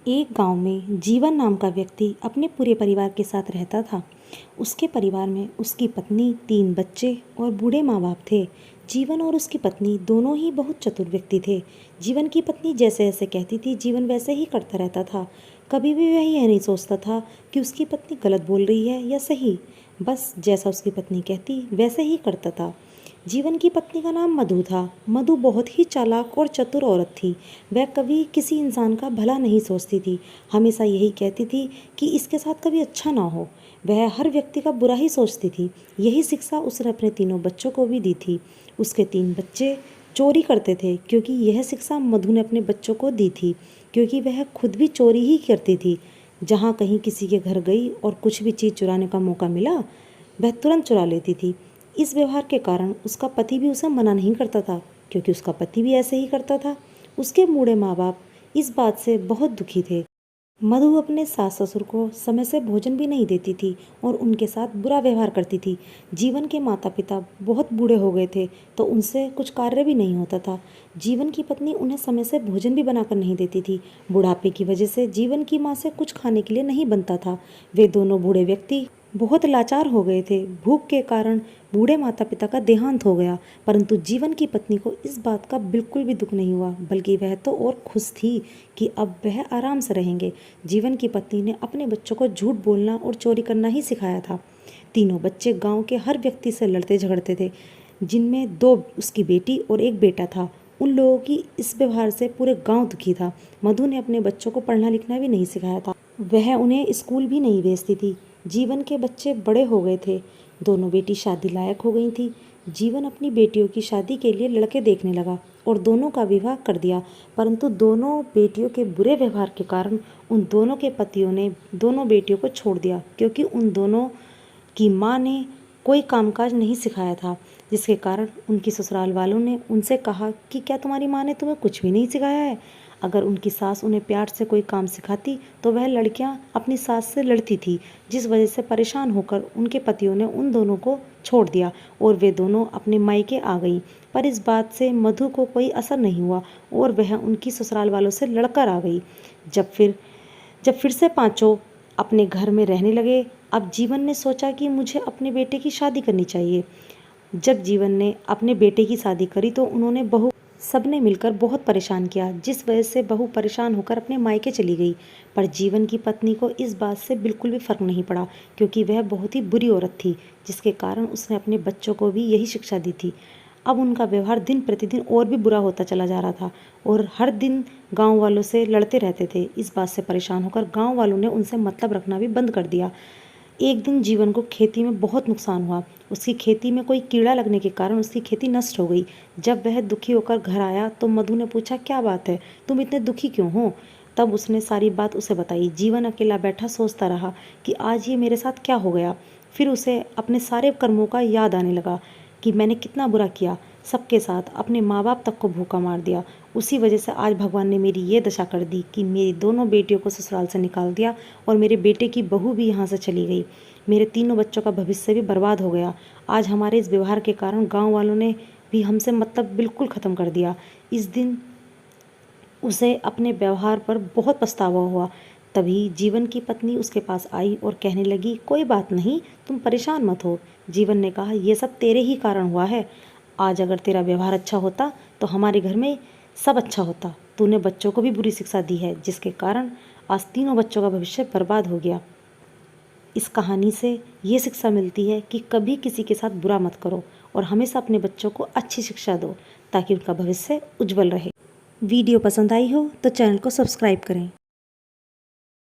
एक गांव में जीवन नाम का व्यक्ति अपने पूरे परिवार के साथ रहता था। उसके परिवार में उसकी पत्नी, 3 बच्चे और बूढ़े माँ बाप थे। जीवन और उसकी पत्नी दोनों ही बहुत चतुर व्यक्ति थे। जीवन की पत्नी जैसे जैसे कहती थी, जीवन वैसे ही करता रहता था। कभी भी वह यह नहीं सोचता था कि उसकी पत्नी गलत बोल रही है या सही। बस जैसा उसकी पत्नी कहती वैसे ही करता था। जीवन की पत्नी का नाम मधु था। मधु बहुत ही चालाक और चतुर औरत थी। वह कभी किसी इंसान का भला नहीं सोचती थी। हमेशा यही कहती थी कि इसके साथ कभी अच्छा ना हो। वह हर व्यक्ति का बुरा ही सोचती थी। यही शिक्षा उसने अपने तीनों बच्चों को भी दी थी। उसके 3 बच्चे चोरी करते थे क्योंकि यह शिक्षा मधु ने अपने बच्चों को दी थी, क्योंकि वह खुद भी चोरी ही करती थी। जहाँ कहीं किसी के घर गई और कुछ भी चीज़ चुराने का मौका मिला, वह तुरंत चुरा लेती थी। इस व्यवहार के कारण उसका पति भी उसे मना नहीं करता था, क्योंकि उसका पति भी ऐसे ही करता था। उसके बूढ़े माँ बाप इस बात से बहुत दुखी थे। मधु अपने सास ससुर को समय से भोजन भी नहीं देती थी और उनके साथ बुरा व्यवहार करती थी। जीवन के माता पिता बहुत बूढ़े हो गए थे, तो उनसे कुछ कार्य भी नहीं होता था। जीवन की पत्नी उन्हें समय से भोजन भी बनाकर नहीं देती थी। बुढ़ापे की वजह से जीवन की माँ से कुछ खाने के लिए नहीं बनता था। वे दोनों बूढ़े व्यक्ति बहुत लाचार हो गए थे। भूख के कारण बूढ़े माता पिता का देहांत हो गया, परंतु जीवन की पत्नी को इस बात का बिल्कुल भी दुख नहीं हुआ, बल्कि वह तो और खुश थी कि अब वह आराम से रहेंगे। जीवन की पत्नी ने अपने बच्चों को झूठ बोलना और चोरी करना ही सिखाया था। तीनों बच्चे गांव के हर व्यक्ति से लड़ते झगड़ते थे, जिनमें 2 उसकी बेटी और 1 बेटा था। उन लोगों की इस व्यवहार से पूरे गांव दुखी था। मधु ने अपने बच्चों को पढ़ना लिखना भी नहीं सिखाया था। वह उन्हें स्कूल भी नहीं भेजती थी। जीवन के बच्चे बड़े हो गए थे। दोनों बेटी शादी लायक हो गई थी। जीवन अपनी बेटियों की शादी के लिए लड़के देखने लगा और दोनों का विवाह कर दिया, परंतु दोनों बेटियों के बुरे व्यवहार के कारण उन दोनों के पतियों ने दोनों बेटियों को छोड़ दिया, क्योंकि उन दोनों की माँ ने कोई कामकाज नहीं सिखाया था, जिसके कारण उनकी ससुराल वालों ने उनसे कहा कि क्या तुम्हारी माँ ने तुम्हें कुछ भी नहीं सिखाया है। अगर उनकी सास उन्हें प्यार से कोई काम सिखाती तो वह लड़कियां अपनी सास से लड़ती थी, जिस वजह से परेशान होकर उनके पतियों ने उन दोनों को छोड़ दिया और वे दोनों अपने मायके आ गई। पर इस बात से मधु को कोई असर नहीं हुआ और वह उनकी ससुराल वालों से लड़कर आ गई। जब फिर से पांचों अपने घर में रहने लगे, अब जीवन ने सोचा कि मुझे अपने बेटे की शादी करनी चाहिए। जब जीवन ने अपने बेटे की शादी करी तो उन्होंने बहू सबने मिलकर बहुत परेशान किया, जिस वजह से बहू परेशान होकर अपने मायके चली गई। पर जीवन की पत्नी को इस बात से बिल्कुल भी फर्क नहीं पड़ा, क्योंकि वह बहुत ही बुरी औरत थी, जिसके कारण उसने अपने बच्चों को भी यही शिक्षा दी थी। अब उनका व्यवहार दिन प्रतिदिन और भी बुरा होता चला जा रहा था और हर दिन गांव वालों से लड़ते रहते थे। इस बात से परेशान होकर गांव वालों ने उनसे मतलब रखना भी बंद कर दिया। एक दिन जीवन को खेती में बहुत नुकसान हुआ। उसकी खेती में कोई कीड़ा लगने के कारण उसकी खेती नष्ट हो गई। जब वह दुखी होकर घर आया तो मधु ने पूछा, क्या बात है, तुम इतने दुखी क्यों हो। तब उसने सारी बात उसे बताई। जीवन अकेला बैठा सोचता रहा कि आज ये मेरे साथ क्या हो गया। फिर उसे अपने सारे कर्मों का याद आने लगा कि मैंने कितना बुरा किया, सबके साथ, अपने माँ बाप तक को भूखा मार दिया। उसी वजह से आज भगवान ने मेरी ये दशा कर दी कि मेरी दोनों बेटियों को ससुराल से निकाल दिया और मेरे बेटे की बहू भी यहाँ से चली गई। मेरे तीनों बच्चों का भविष्य भी बर्बाद हो गया। आज हमारे इस व्यवहार के कारण गांव वालों ने भी हमसे मतलब बिल्कुल ख़त्म कर दिया। इस दिन उसे अपने व्यवहार पर बहुत पछतावा हुआ। तभी जीवन की पत्नी उसके पास आई और कहने लगी, कोई बात नहीं, तुम परेशान मत हो। जीवन ने कहा, यह सब तेरे ही कारण हुआ है। आज अगर तेरा व्यवहार अच्छा होता तो हमारे घर में सब अच्छा होता। तूने बच्चों को भी बुरी शिक्षा दी है, जिसके कारण आज तीनों बच्चों का भविष्य बर्बाद हो गया। इस कहानी से ये शिक्षा मिलती है कि कभी किसी के साथ बुरा मत करो और हमेशा अपने बच्चों को अच्छी शिक्षा दो, ताकि उनका भविष्य उज्जवल रहे। वीडियो पसंद आई हो तो चैनल को सब्सक्राइब करें।